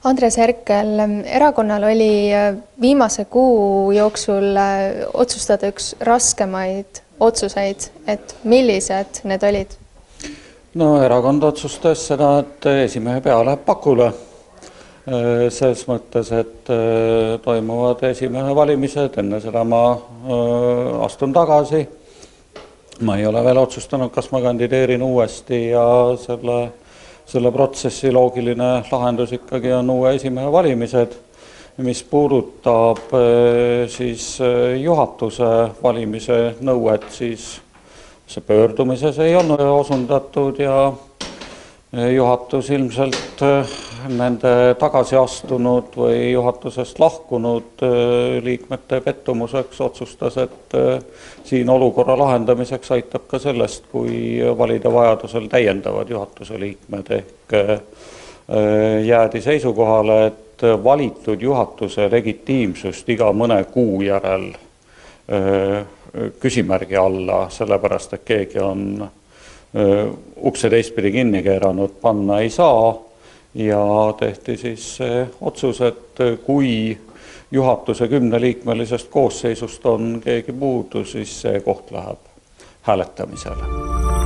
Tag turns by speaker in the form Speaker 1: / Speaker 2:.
Speaker 1: Andres Herkel, erakonnal oli viimase kuu jooksul otsustada üks raskemaid otsuseid, et millised need olid?
Speaker 2: No erakond otsustas seda, et esimehe pea läheb pakule. Selles mõttes, et toimuvad esimehe valimised, enne seda ma astun tagasi. Ma ei ole veel otsustanud, kas ma kandideerin uuesti ja selle protsessi loogiline lahendus ikkagi on uue esimehe valimised, mis puudutab siis juhatuse valimise nõuet, siis see pöördumises ei olnud osundatud ja juhatus ilmselt nende tagasi astunud või juhatusest lahkunud liikmete pettumuseks otsustas, et siin olukorra lahendamiseks aitab ka sellest, kui valida vajadusel täiendavad juhatuse liikmed, ehk jäädi seisukohale, et valitud juhatuse legitiimsust iga mõne kuu järel küsimärgi alla, sellepärast, et keegi on ukse teistpidi kinni keeranud, panna ei saa ja tehti siis otsus, et kui juhatuse 10-liikmelisest koosseisust on keegi puudu, siis see koht läheb hääletamisele.